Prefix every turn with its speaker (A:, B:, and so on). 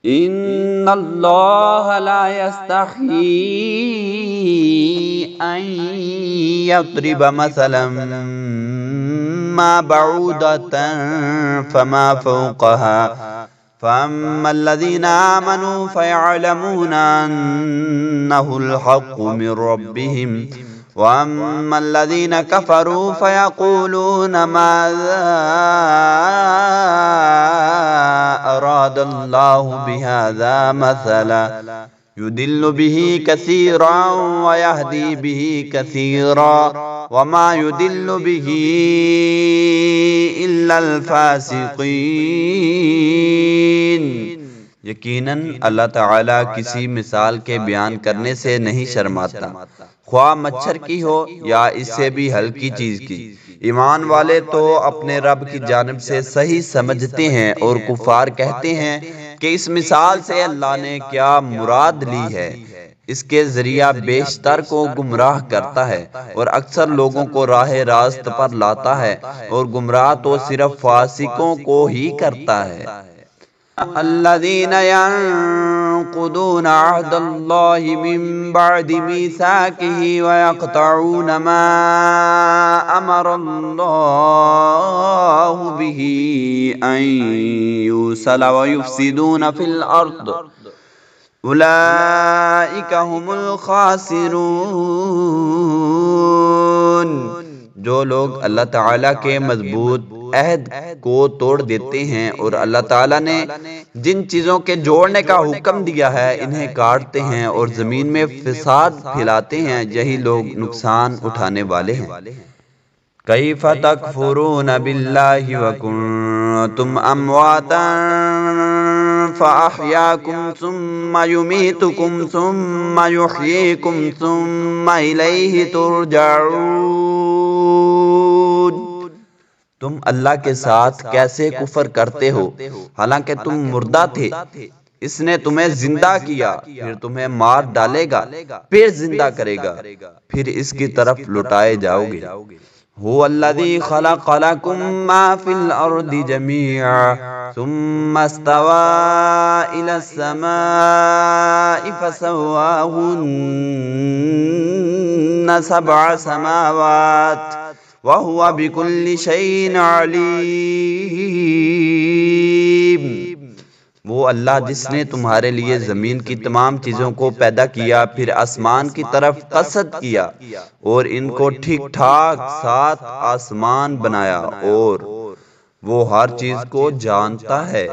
A: ان اللہ لا یستحیی ان یضرب مثلا ما بعودة فما فوقها فأما الذين آمنوا فيعلمون أنه الحق من ربهم وأما الذين كفروا فيقولون ماذا أراد الله بهذا مثلا يضل به كثيرا ويهدي به كثيرا وما يضل به إلا الفاسقين۔ یقیناً اللہ تعالیٰ کسی مثال کے بیان کرنے سے نہیں شرماتا، خواہ مچھر کی ہو یا اس سے بھی ہلکی چیز کی۔ ایمان والے تو اپنے رب کی جانب سے صحیح سمجھتے ہیں اور کفار کہتے ہیں کہ اس مثال سے اللہ نے کیا مراد لی ہے، اس کے ذریعہ بیشتر کو گمراہ کرتا ہے اور اکثر لوگوں کو راہ راست پر لاتا ہے، اور گمراہ تو صرف فاسقوں کو ہی کرتا ہے۔ الذين ينقضون عهد الله من بعد ميثاقه ويقطعون ما أمر الله به أن يوصل ويفسدون في الأرض أولئك هم الخاسرون۔ جو لوگ اللہ تعالیٰ کے مضبوط عہد کو توڑ دیتے ہیں اور اللہ تعالیٰ نے جن چیزوں کے جوڑنے کا حکم دیا ہے انہیں کاٹتے ہیں اور زمین میں فساد پھیلاتے ہیں، یہی لوگ نقصان اٹھانے والے ہیں۔ کیف تکفرون باللہ وکنتم امواتا فاحیاکم ثم یمیتکم ثم یحییکم ثم الیہ ترجعون۔ تم اللہ کے ساتھ کیسے کفر کرتے ہو حالانکہ تم مردہ تھے؟ اس نے تمہیں زندہ کیا، پھر تمہیں مار ڈالے گا، پھر زندہ کرے گا، پھر اس کی طرف لوٹائے جاؤ گے۔ هو الذی خلق لکم ما فی الارض جمیعا ثم استوى الى السماء فسواہن سبع سماوات وَهُوَ بِكُلِّ شَيْءٍ عَلِيمٌ۔ وہ اللہ جس نے تمہارے لیے زمین کی تمام چیزوں کو پیدا کیا، پھر آسمان کی طرف قصد کیا اور ان کو ٹھیک ٹھاک 7 آسمان بنایا، اور وہ ہر چیز کو جانتا ہے۔